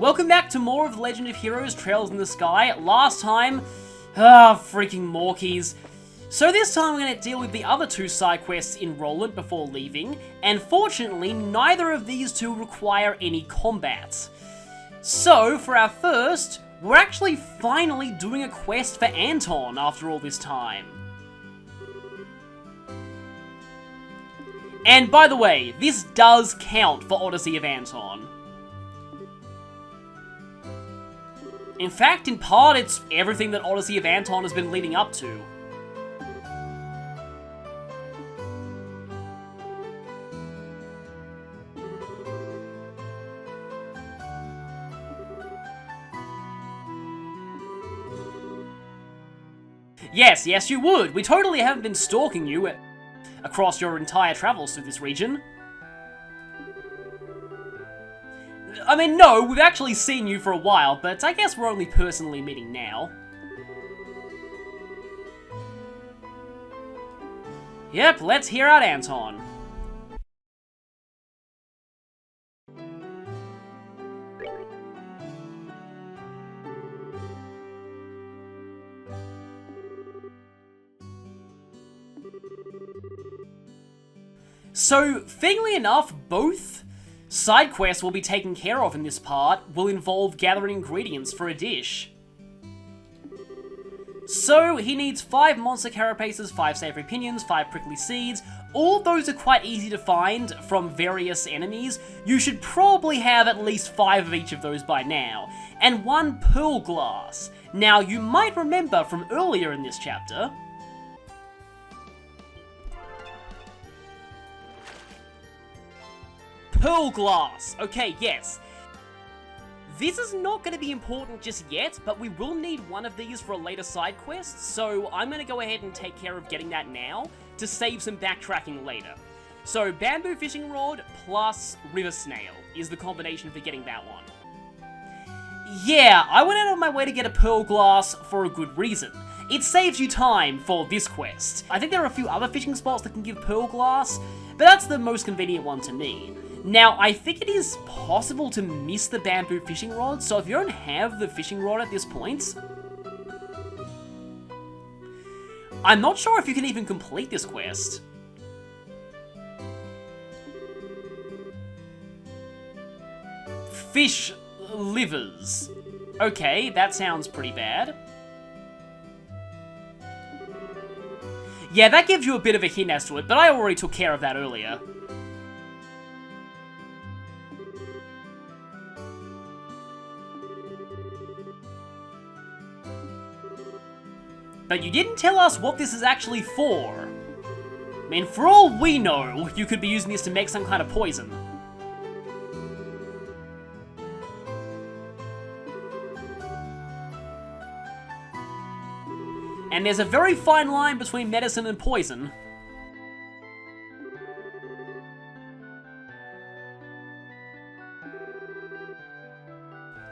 Welcome back to more of the Legend of Heroes Trails in the Sky. Last time, freaking Morkies. So this time we're going to deal with the other two side quests in Roland before leaving, and fortunately neither of these two require any combat. So for our first, we're actually finally doing a quest for Anton after all this time. And by the way, this does count for Odyssey of Anton. In fact, in part, it's everything that Odyssey of Anton has been leading up to. Yes, you would. We totally haven't been stalking you across your entire travels through this region. I mean, no, we've actually seen you for a while, but I guess we're only personally meeting now. Yep, let's hear out Anton. So, fittingly enough, both side quests will be taken care of in this part will involve gathering ingredients for a dish. So, he needs 5 monster carapaces, 5 savory pinions, 5 prickly seeds. All of those are quite easy to find from various enemies. You should probably have at least 5 of each of those by now. And 1 pearl glass. Now, you might remember from earlier in this chapter, pearl glass! Okay, yes. This is not going to be important just yet, but we will need one of these for a later side quest, so I'm going to go ahead and take care of getting that now to save some backtracking later. So, bamboo fishing rod plus river snail is the combination for getting that one. Yeah, I went out of my way to get a pearl glass for a good reason. It saves you time for this quest. I think there are a few other fishing spots that can give pearl glass, but that's the most convenient one to me. Now, I think it is possible to miss the bamboo fishing rod, so if you don't have the fishing rod at this point, I'm not sure if you can even complete this quest. Fish livers. Okay, that sounds pretty bad. Yeah, that gives you a bit of a hint as to it, but I already took care of that earlier. But you didn't tell us what this is actually for. I mean, for all we know, you could be using this to make some kind of poison. And there's a very fine line between medicine and poison.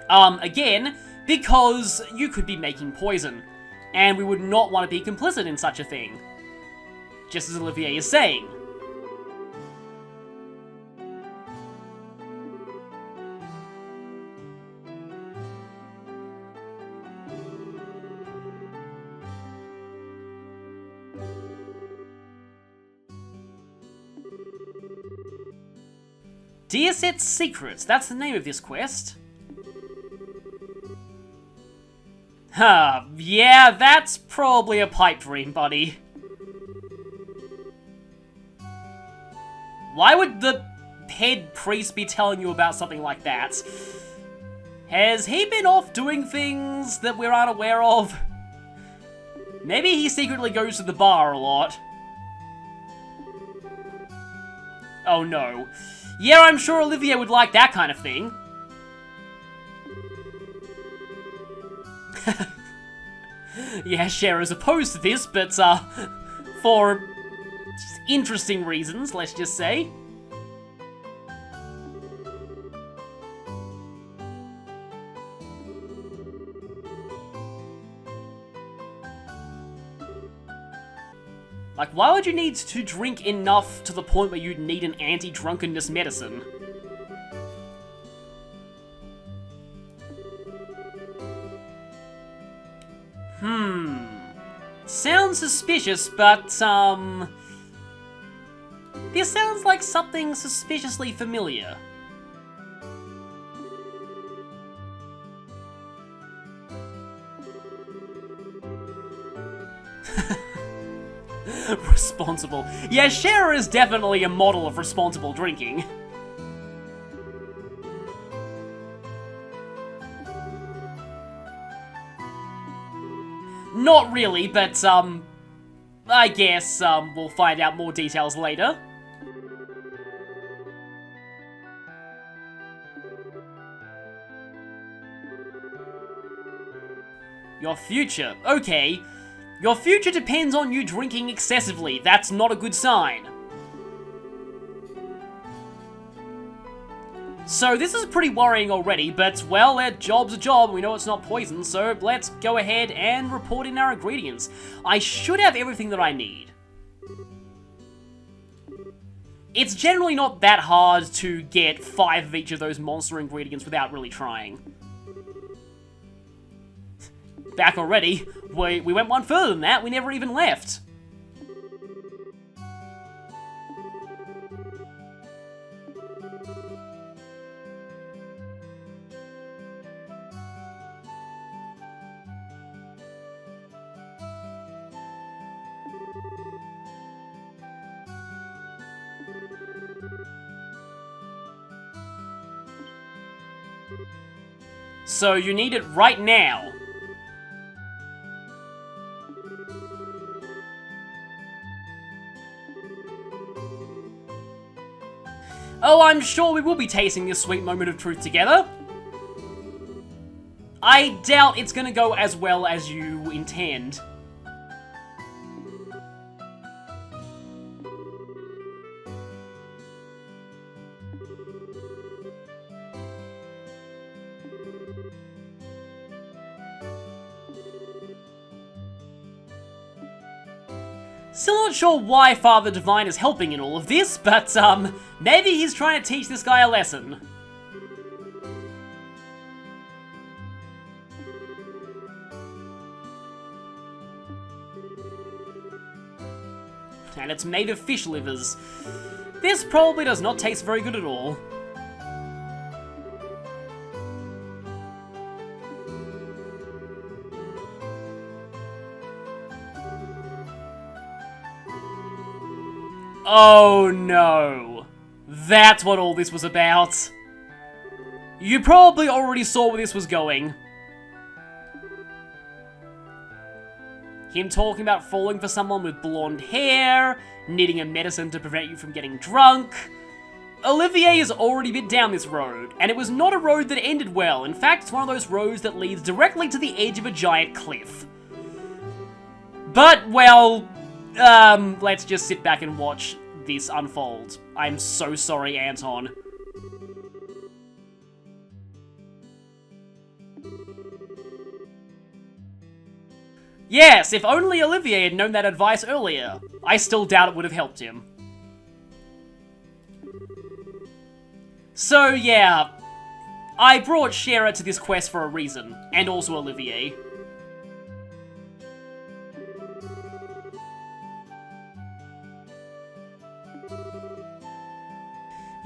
Again, because you could be making poison. And we would not want to be complicit in such a thing. Just as Olivier is saying. Dear Set's Secrets, that's the name of this quest. Huh, yeah, that's probably a pipe dream, buddy. Why would the head priest be telling you about something like that? Has he been off doing things that we're unaware of? Maybe he secretly goes to the bar a lot. Oh no. Yeah, I'm sure Olivier would like that kind of thing. Yeah, Cher is opposed to this, but, for interesting reasons, let's just say. Like, why would you need to drink enough to the point where you'd need an anti-drunkenness medicine? Sounds suspicious, but, this sounds like something suspiciously familiar. Responsible. Yeah, Shara is definitely a model of responsible drinking. Not really, but, I guess, we'll find out more details later. Your future. Okay. Your future depends on you drinking excessively. That's not a good sign. So this is pretty worrying already, but, well, a job's a job. We know it's not poison, so let's go ahead and report in our ingredients. I should have everything that I need. It's generally not that hard to get 5 of each of those monster ingredients without really trying. Back already. We went one further than that. We never even left. So you need it right now. Oh, I'm sure we will be tasting this sweet moment of truth together. I doubt it's gonna go as well as you intend. Still not sure why Father Divine is helping in all of this, but, maybe he's trying to teach this guy a lesson. And it's made of fish livers. This probably does not taste very good at all. Oh no. That's what all this was about. You probably already saw where this was going. Him talking about falling for someone with blonde hair, needing a medicine to prevent you from getting drunk. Olivier has already been down this road, and it was not a road that ended well. In fact, it's one of those roads that leads directly to the edge of a giant cliff. But, well, let's just sit back and watch this unfold. I'm so sorry, Anton. Yes, if only Olivier had known that advice earlier. I still doubt it would have helped him. So, yeah. I brought Shara to this quest for a reason, and also Olivier.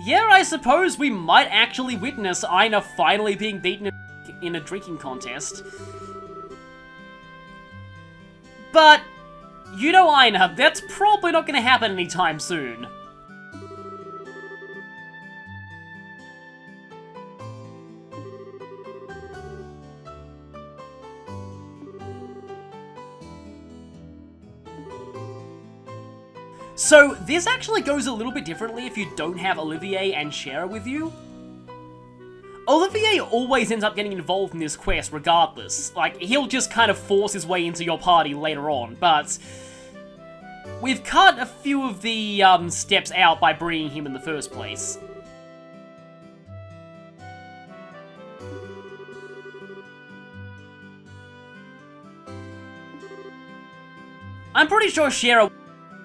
Yeah, I suppose we might actually witness Aina finally being beaten in a drinking contest. But, you know Aina, that's probably not going to happen anytime soon. So, this actually goes a little bit differently if you don't have Olivier and Shara with you. Olivier always ends up getting involved in this quest regardless. Like, he'll just kind of force his way into your party later on, but we've cut a few of the steps out by bringing him in the first place. I'm pretty sure Shara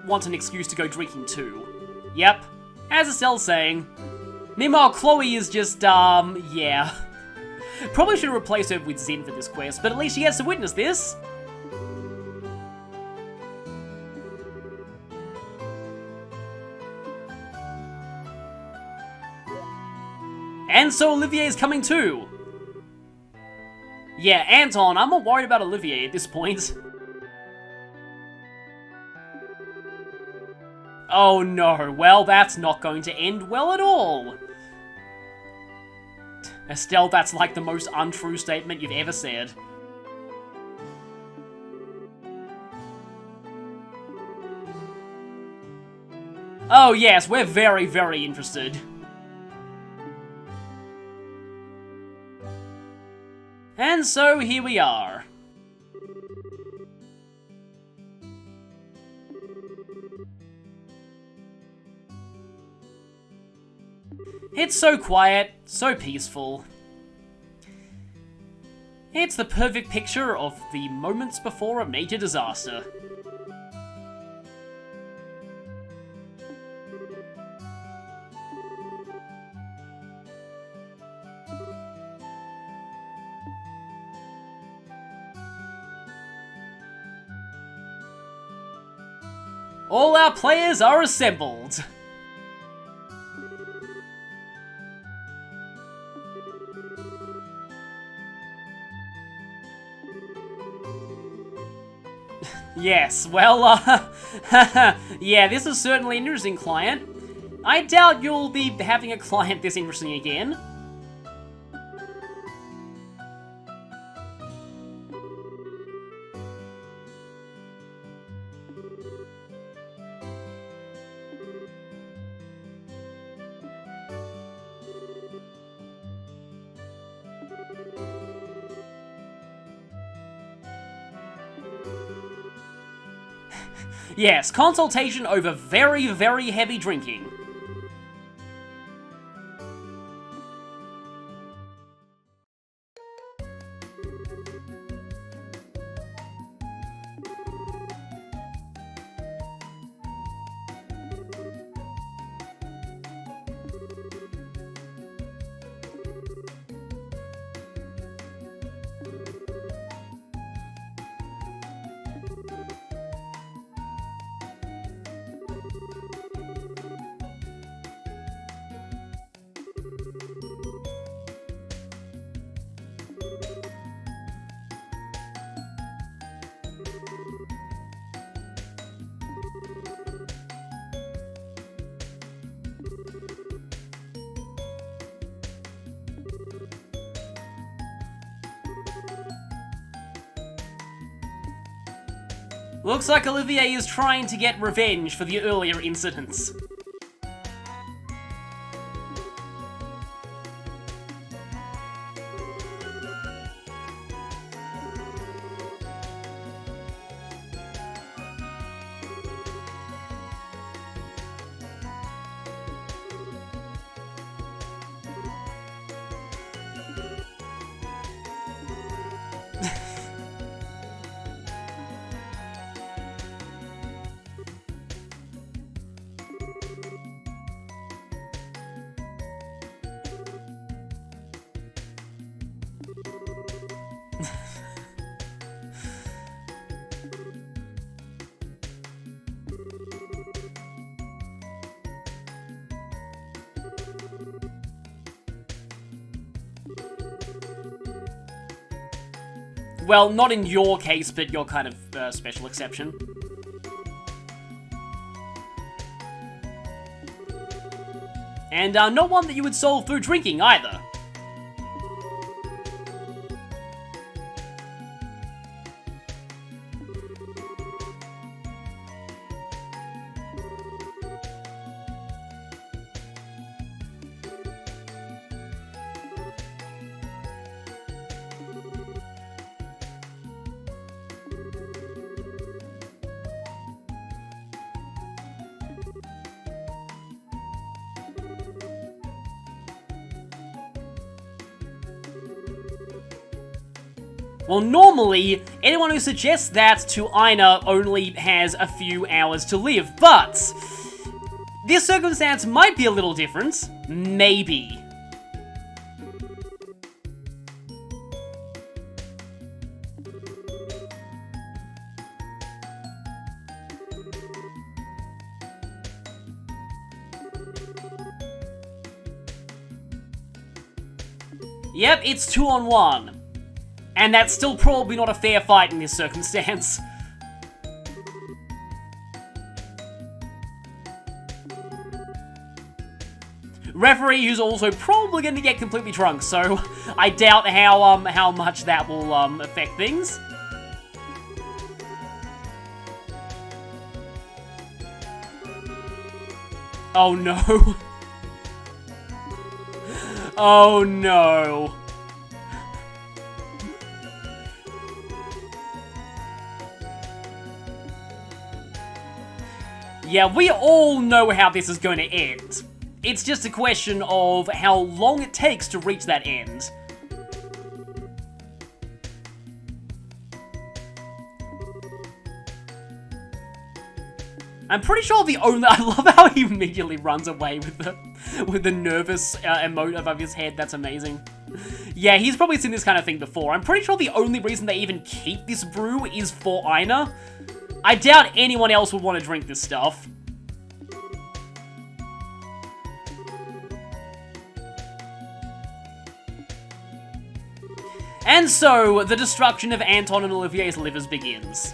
wants an excuse to go drinking too. Yep, as Estelle's saying. Meanwhile, Chloe is just, yeah. Probably should have replaced her with Zen for this quest, but at least she gets to witness this. And so Olivier is coming too. Yeah, Anton, I'm not worried about Olivier at this point. Oh no, well, that's not going to end well at all. Estelle, that's like the most untrue statement you've ever said. Oh yes, we're very, very interested. And so here we are. It's so quiet, so peaceful. It's the perfect picture of the moments before a major disaster. All our players are assembled. Yes, well, yeah, this is certainly an interesting client. I doubt you'll be having a client this interesting again. Yes, consultation over very, very heavy drinking. Looks like Olivier is trying to get revenge for the earlier incidents. Well, not in your case, but your kind of special exception. And not one that you would solve through drinking, either. Well, normally, anyone who suggests that to Ina only has a few hours to live, but this circumstance might be a little different. Maybe. Yep, it's 2-on-1. And that's still probably not a fair fight in this circumstance. Referee who's also probably going to get completely drunk, so I doubt how much that will affect things. Oh no. Oh no. Yeah, we all know how this is going to end. It's just a question of how long it takes to reach that end. I'm pretty sure the only— I love how he immediately runs away with the nervous emote above his head. That's amazing. Yeah, he's probably seen this kind of thing before. I'm pretty sure the only reason they even keep this brew is for Ina. I doubt anyone else would want to drink this stuff. And so, the destruction of Anton and Olivier's livers begins.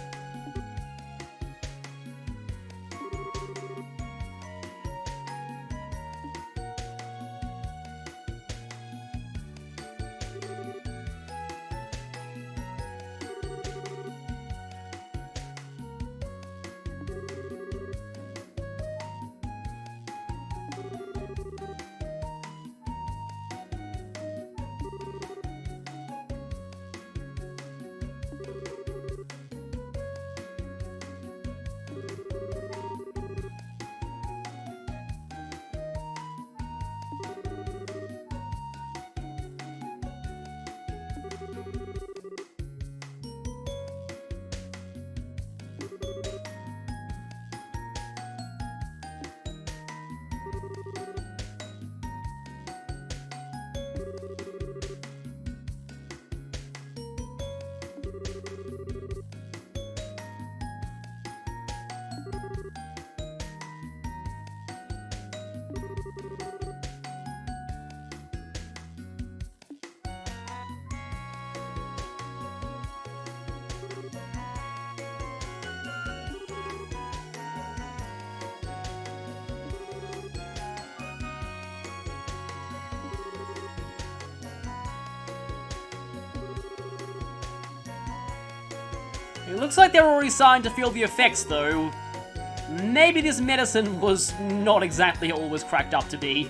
It looks like they're already starting to feel the effects, though. Maybe this medicine was not exactly all it was cracked up to be.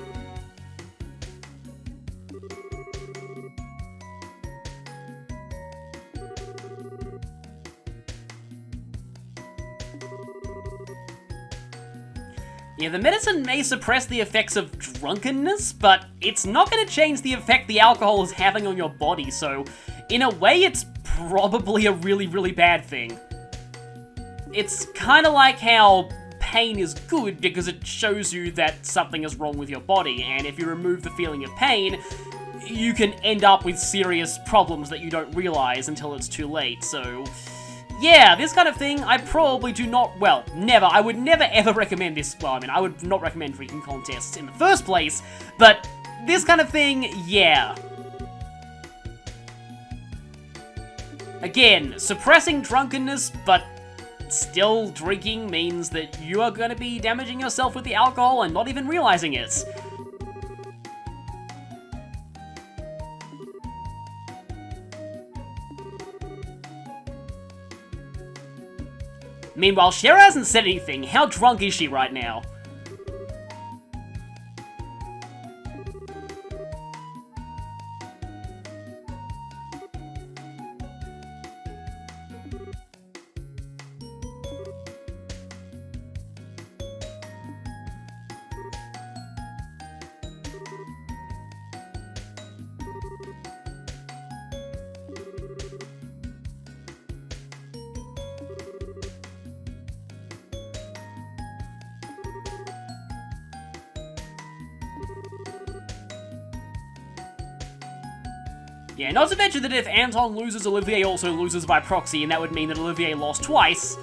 Yeah, the medicine may suppress the effects of drunkenness, but it's not going to change the effect the alcohol is having on your body, so in a way it's probably a really, really bad thing. It's kind of like how pain is good because it shows you that something is wrong with your body, and if you remove the feeling of pain, you can end up with serious problems that you don't realize until it's too late, so yeah, this kind of thing, I probably do not, well, never, I would never ever recommend this, well, I mean, I would not recommend drinking contests in the first place, but this kind of thing, yeah. Again, suppressing drunkenness, but still drinking means that you are going to be damaging yourself with the alcohol and not even realizing it. Meanwhile, Shera hasn't said anything. How drunk is she right now? Yeah, not to mention that if Anton loses, Olivier also loses by proxy, and that would mean that Olivier lost twice.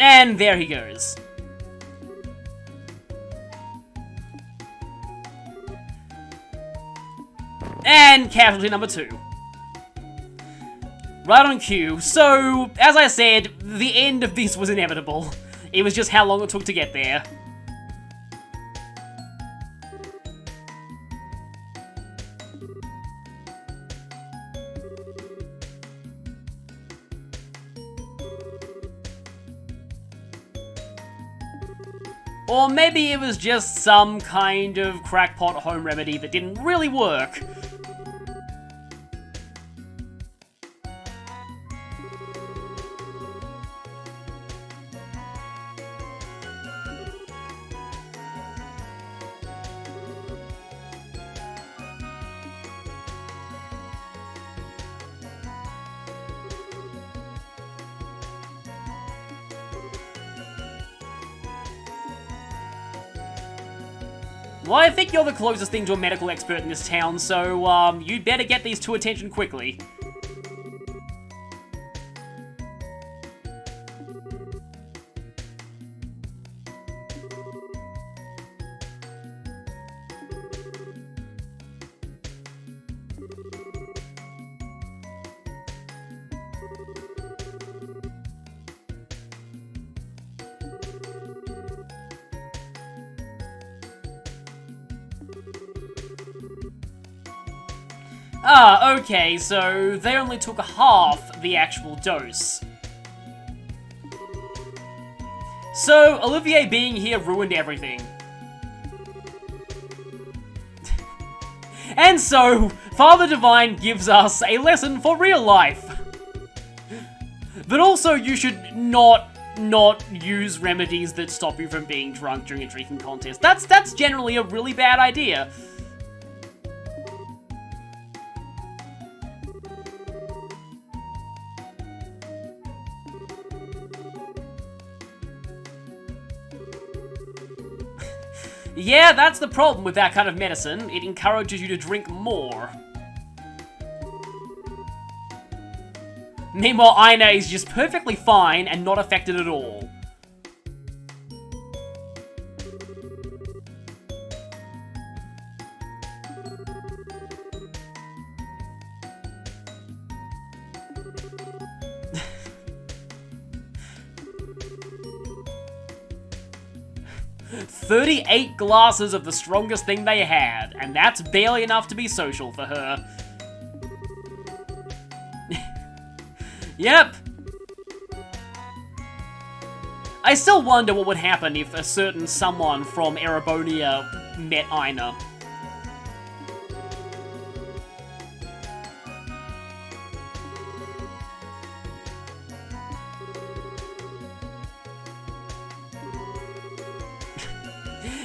And there he goes. And casualty number 2. Right on cue. So, as I said, the end of this was inevitable. It was just how long it took to get there. Or maybe it was just some kind of crackpot home remedy that didn't really work. Well, I think you're the closest thing to a medical expert in this town, so, you'd better get these to attention quickly. Ah, okay, so they only took half the actual dose. So, Olivier being here ruined everything. And so, Father Divine gives us a lesson for real life. But also, you should not use remedies that stop you from being drunk during a drinking contest. That's generally a really bad idea. Yeah, that's the problem with that kind of medicine. It encourages you to drink more. Meanwhile, Aina is just perfectly fine and not affected at all. "38 glasses of the strongest thing they had, and that's barely enough to be social for her." Yep. I still wonder what would happen if a certain someone from Erebonia met Aina.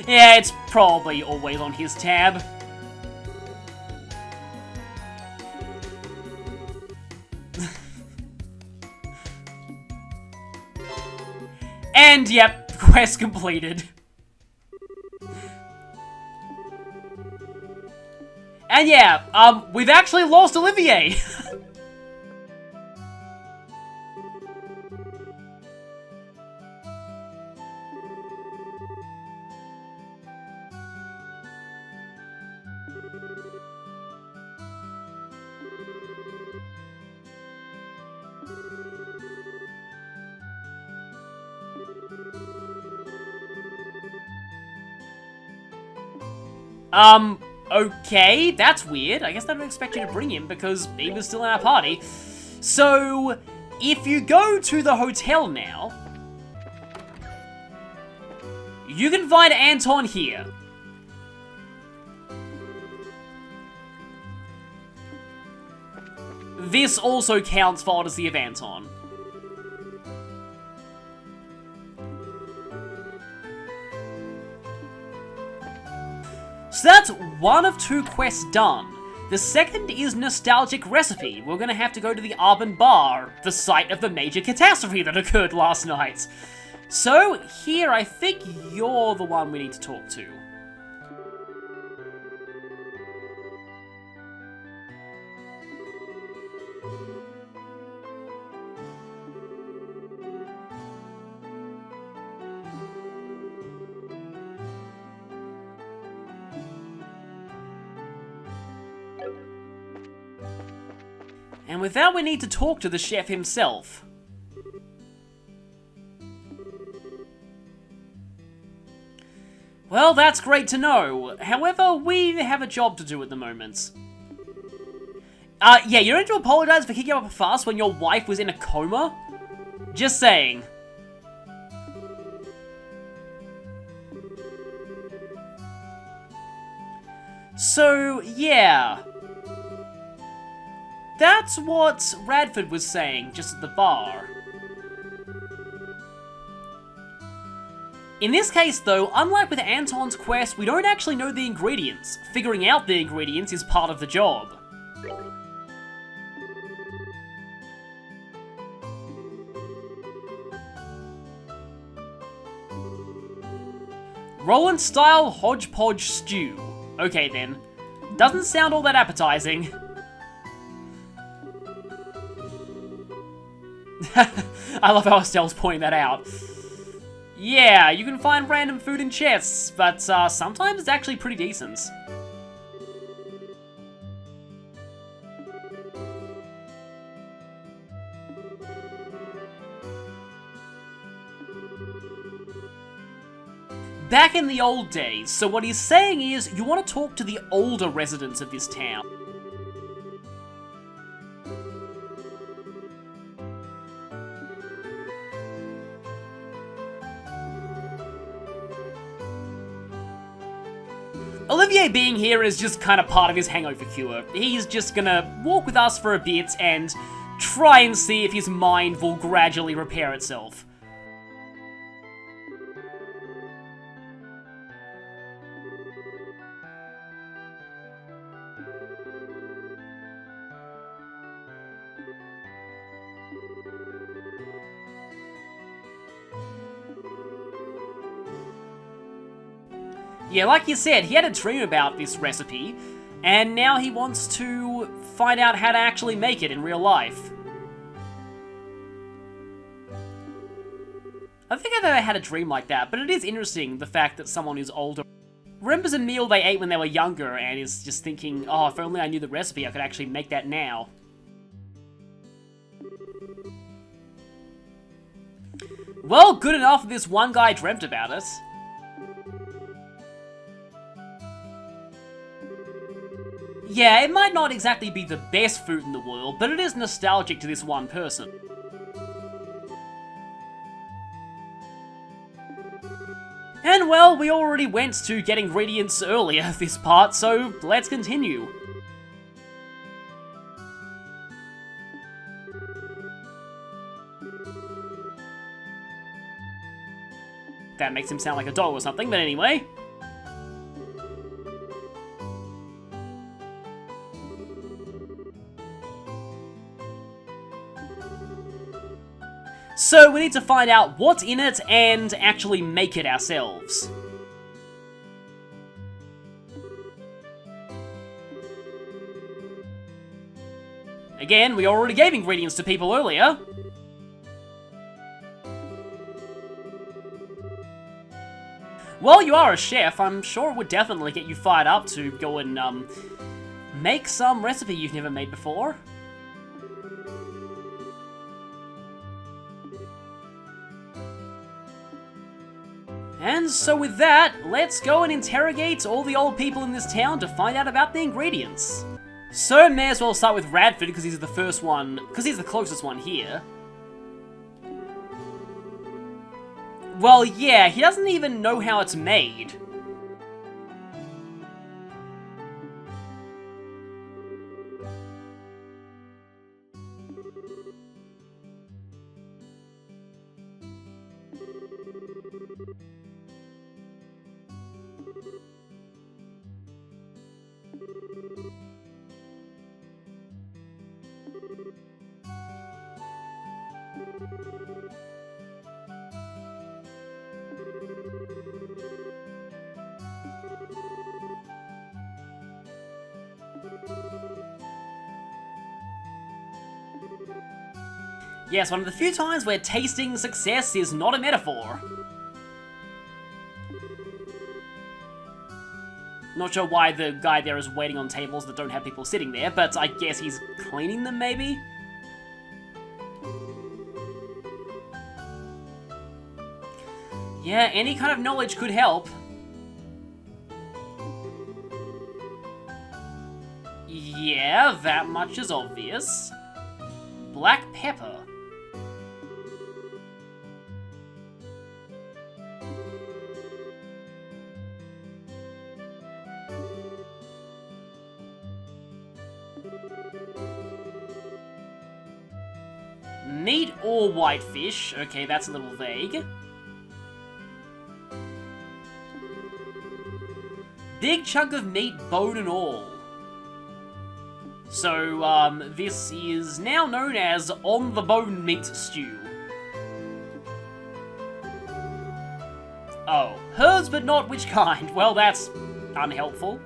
Yeah, it's probably always on his tab. And yep, quest completed. And yeah, we've actually lost Olivier. Okay, that's weird. I guess I don't expect you to bring him because he was still in our party. So, if you go to the hotel now, you can find Anton here. This also counts for Odyssey of Anton. So that's one of 2 quests done. The second is Nostalgic Recipe. We're gonna have to go to the Arbon Bar, the site of the major catastrophe that occurred last night. So, here, I think you're the one we need to talk to. And with that, we need to talk to the chef himself. Well, that's great to know. However, we have a job to do at the moment. Yeah, you don't need to apologize for kicking up a fuss when your wife was in a coma? Just saying. So, yeah. That's what Radford was saying, just at the bar. In this case, though, unlike with Anton's quest, we don't actually know the ingredients. Figuring out the ingredients is part of the job. Roland-style hodgepodge stew. Okay then. Doesn't sound all that appetizing. I love how Estelle's pointing that out. Yeah, you can find random food in chests, but sometimes it's actually pretty decent. Back in the old days, so what he's saying is, you want to talk to the older residents of this town. Olivier being here is just kind of part of his hangover cure. He's just gonna walk with us for a bit and try and see if his mind will gradually repair itself. Yeah, like you said, he had a dream about this recipe, and now he wants to find out how to actually make it in real life. I don't think I've ever had a dream like that, but it is interesting, the fact that someone who's older remembers a meal they ate when they were younger and is just thinking, oh, if only I knew the recipe, I could actually make that now. Well, good enough that this one guy dreamt about it. Yeah, it might not exactly be the best food in the world, but it is nostalgic to this one person. And well, we already went to get ingredients earlier this part, so let's continue. That makes him sound like a dog or something, but anyway. So we need to find out what's in it and actually make it ourselves. Again, we already gave ingredients to people earlier. Well, you are a chef. I'm sure it would definitely get you fired up to go and make some recipe you've never made before. And so with that, let's go and interrogate all the old people in this town to find out about the ingredients. So may as well start with Radford because he's the first one, because he's the closest one here. Well, yeah, he doesn't even know how it's made. Yes, one of the few times where tasting success is not a metaphor. Not sure why the guy there is waiting on tables that don't have people sitting there, but I guess he's cleaning them, maybe? Yeah, any kind of knowledge could help. Yeah, that much is obvious. Black pepper. Meat or whitefish? Okay, that's a little vague. Big chunk of meat, bone and all. So, this is now known as on-the-bone meat stew. Oh, hers but not which kind? Well, that's unhelpful.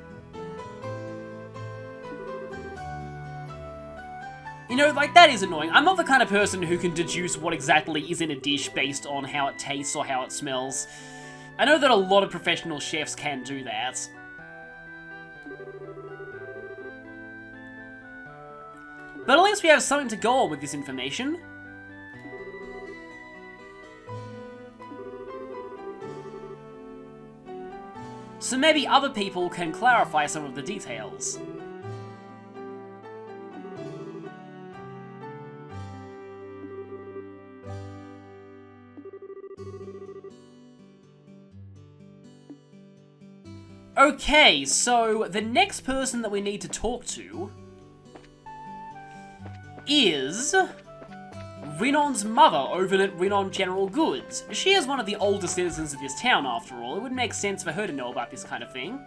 You know, like, that is annoying. I'm not the kind of person who can deduce what exactly is in a dish based on how it tastes or how it smells. I know that a lot of professional chefs can do that. But at least we have something to go on with this information. So maybe other people can clarify some of the details. Okay, so the next person that we need to talk to is Rinon's mother over at Rinon General Goods. She is one of the older citizens of this town, after all. It would make sense for her to know about this kind of thing.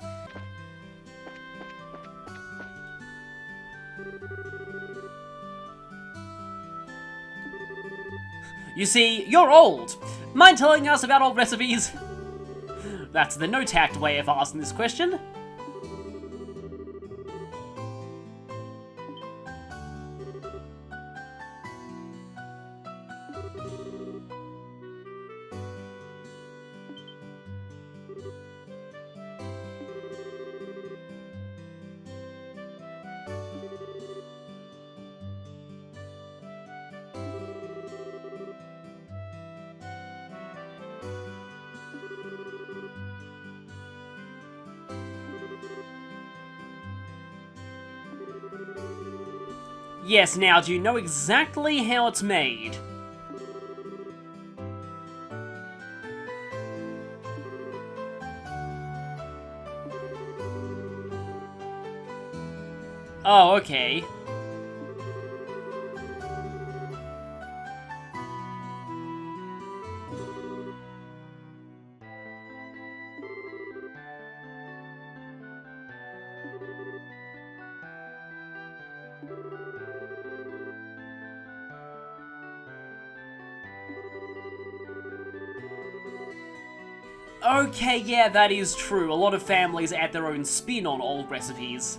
You see, you're old. Mind telling us about old recipes? That's the no-tact way of asking this question. Yes, now, do you know exactly how it's made? Oh, okay. Okay, yeah, that is true. A lot of families add their own spin on old recipes.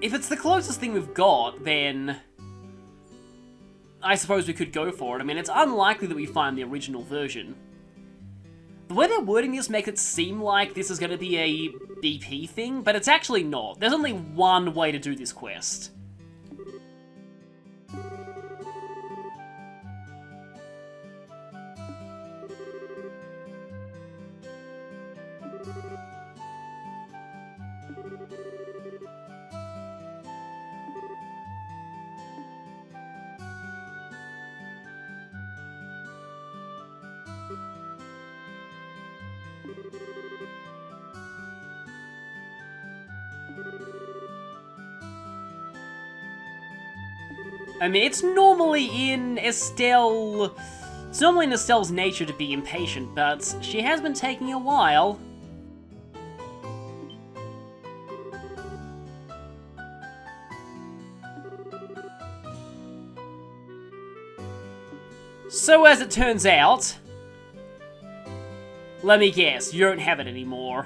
If it's the closest thing we've got, then I suppose we could go for it. I mean, it's unlikely that we find the original version. The way they're wording this makes it seem like this is going to be a BP thing, but it's actually not. There's only one way to do this quest. I mean, it's normally in Estelle's nature to be impatient, but she has been taking a while. So as it turns out, let me guess, you don't have it anymore.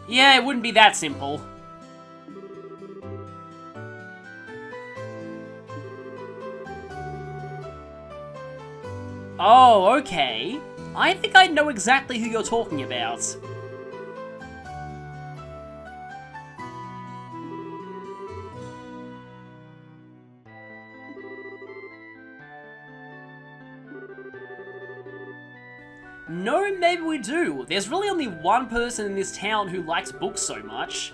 Yeah, it wouldn't be that simple. Oh, okay. I think I know exactly who you're talking about. No, maybe we do. There's really only one person in this town who likes books so much.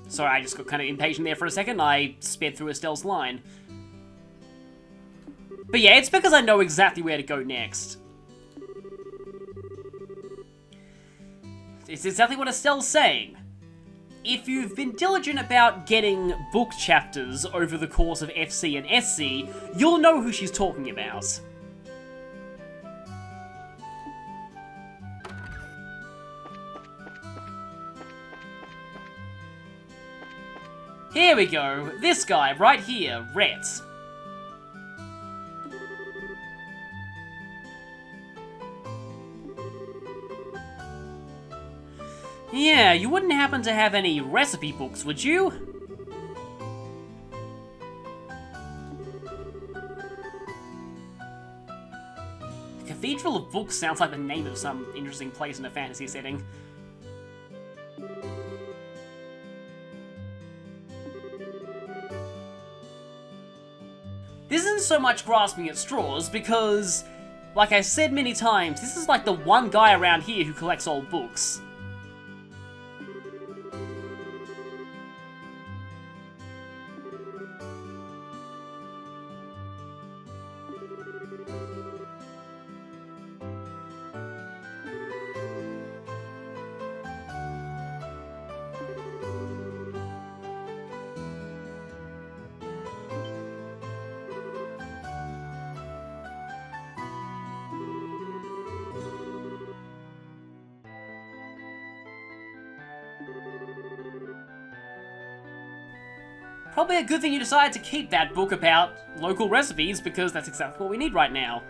Sorry, I just got kind of impatient there for a second. I sped through Estelle's line. But yeah, it's because I know exactly where to go next. It's exactly what Estelle's saying. If you've been diligent about getting book chapters over the course of FC and SC, you'll know who she's talking about. Here we go, this guy right here, Rhett. Yeah, you wouldn't happen to have any recipe books, would you? The Cathedral of Books sounds like the name of some interesting place in a fantasy setting. This isn't so much grasping at straws, because, like I said many times, this is like the one guy around here who collects old books. Probably a good thing you decided to keep that book about local recipes, because that's exactly what we need right now.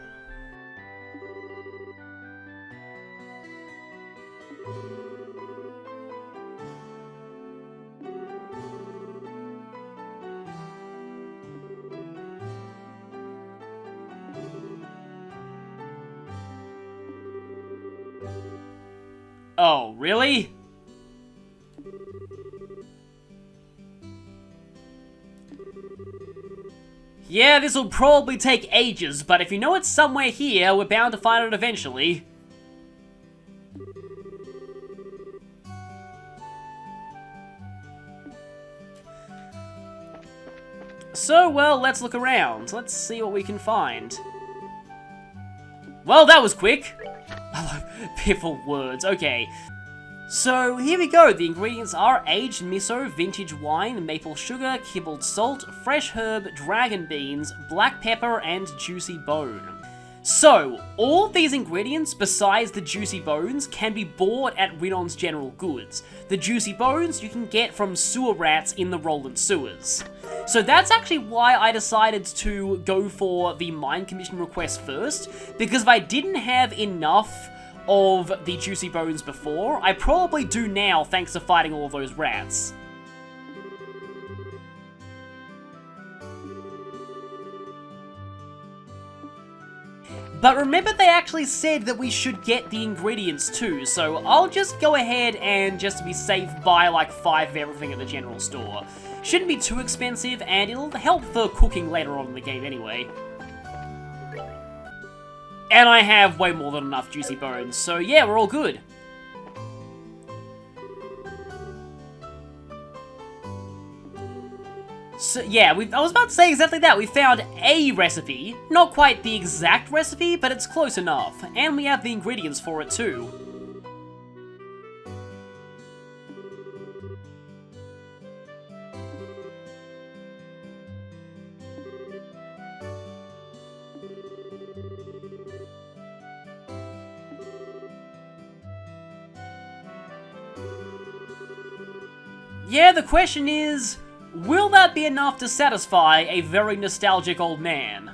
Oh, really? Yeah, this'll probably take ages, but if you know it's somewhere here, we're bound to find it eventually. So, well, let's look around. Let's see what we can find. Well, that was quick. Piffle words, okay. So, here we go. The ingredients are aged miso, vintage wine, maple sugar, kibbled salt, fresh herb, dragon beans, black pepper, and juicy bone. So, all of these ingredients, besides the juicy bones, can be bought at Ridon's General Goods. The juicy bones you can get from sewer rats in the Roland sewers. So that's actually why I decided to go for the Mine Commission request first, because if I didn't have enough of the juicy bones before, I probably do now thanks to fighting all of those rats. But remember, they actually said that we should get the ingredients too, so I'll just go ahead and, just to be safe, buy like 5 of everything at the general store. Shouldn't be too expensive, and it'll help for cooking later on in the game anyway. And I have way more than enough juicy bones, so yeah, we're all good. So yeah, I was about to say exactly that. We found a recipe. Not quite the exact recipe, but it's close enough. And we have the ingredients for it too. Yeah, the question is, will that be enough to satisfy a very nostalgic old man?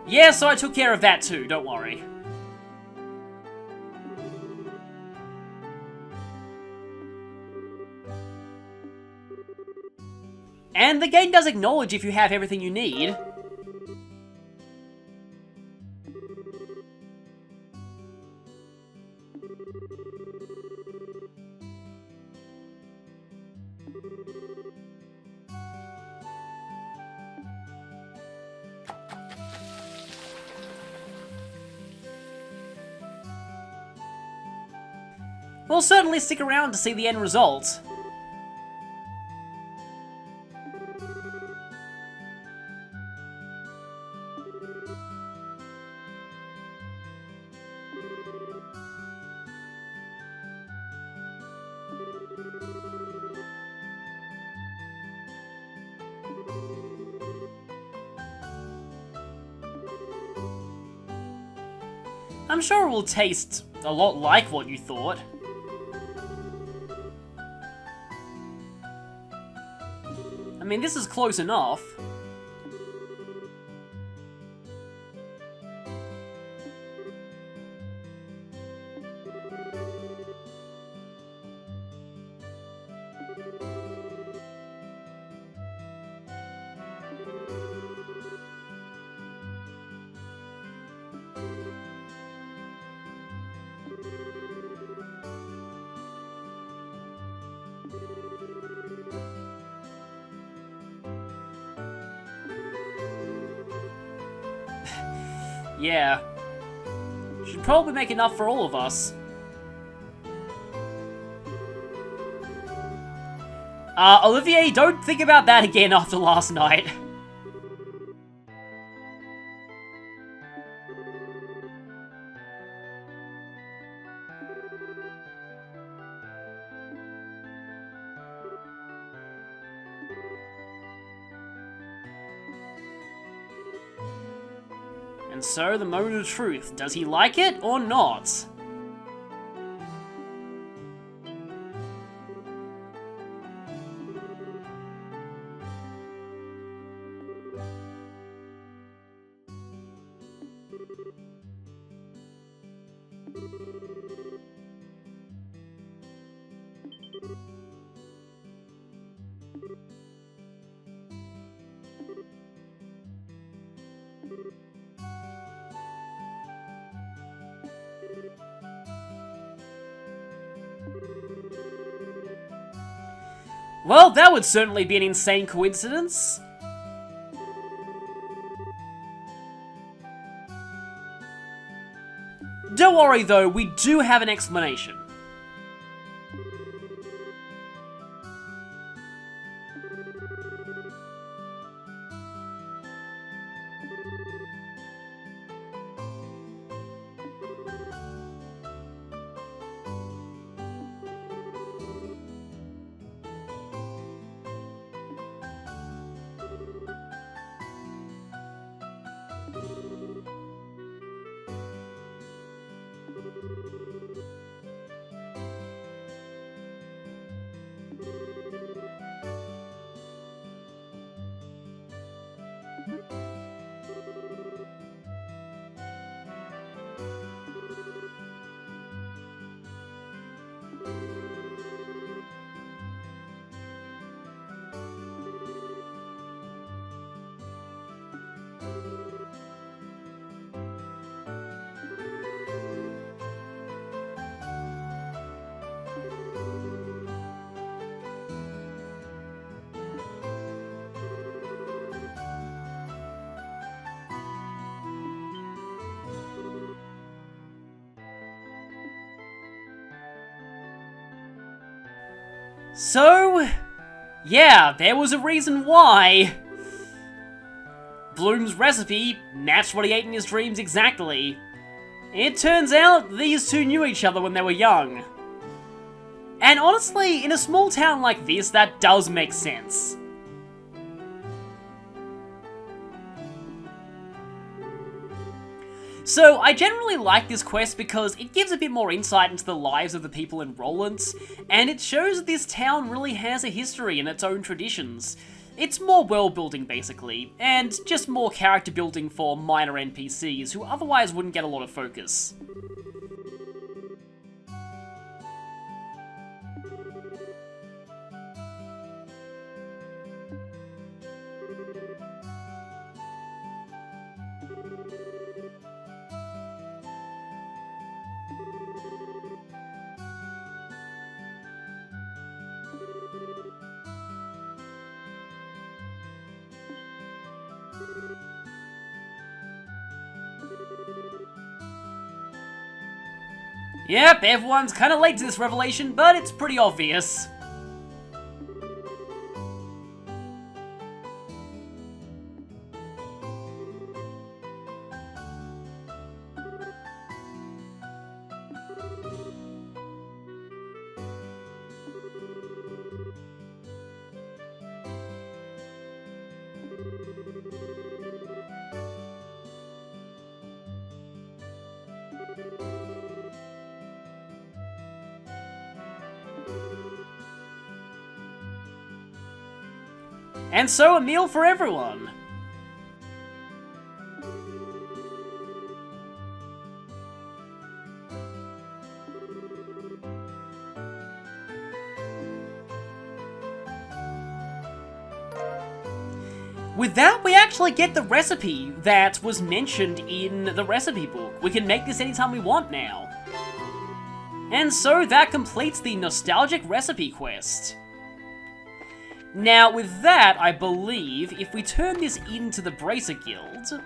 Yeah, so I took care of that too, don't worry. And the game does acknowledge if you have everything you need. We'll certainly stick around to see the end result. I'm sure it will taste a lot like what you thought. I mean, this is close enough. Yeah. Should probably make enough for all of us. Olivier, don't think about that again after last night. And so, the moment of truth. Does he like it or not? Well, that would certainly be an insane coincidence. Don't worry though, we do have an explanation. So, yeah, there was a reason why Bloom's recipe matched what he ate in his dreams exactly. It turns out these two knew each other when they were young. And honestly, in a small town like this, that does make sense. So, I generally like this quest because it gives a bit more insight into the lives of the people in Rollins, and it shows that this town really has a history and its own traditions. It's more world building basically, and just more character building for minor NPCs who otherwise wouldn't get a lot of focus. Yep, everyone's kinda late to this revelation, but it's pretty obvious. And so, a meal for everyone. With that, we actually get the recipe that was mentioned in the recipe book. We can make this anytime we want now. And so that completes the nostalgic recipe quest. Now, with that, I believe, if we turn this into the Bracer Guild...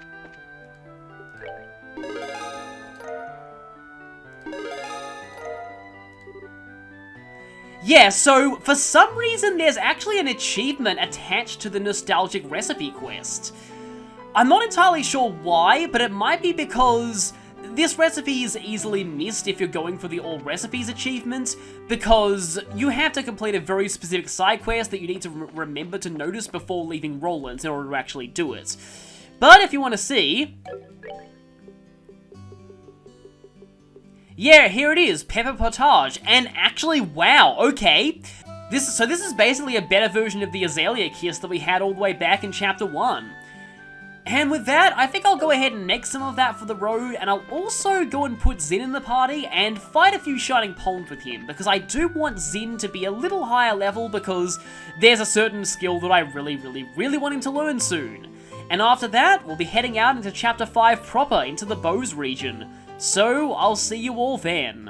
Yeah, so, for some reason, there's actually an achievement attached to the nostalgic recipe quest. I'm not entirely sure why, but it might be because this recipe is easily missed if you're going for the All Recipes achievement, because you have to complete a very specific side quest that you need to remember to notice before leaving Rollins in order to actually do it. But if you want to see... Yeah, here it is, Pepper Potage, and actually, wow, okay. This is basically a better version of the Azalea Kiss that we had all the way back in Chapter 1. And with that, I think I'll go ahead and make some of that for the road, and I'll also go and put Zin in the party and fight a few Shining Poems with him, because I do want Zin to be a little higher level because there's a certain skill that I really want him to learn soon. And after that, we'll be heading out into Chapter 5 proper, into the Bows region. So, I'll see you all then.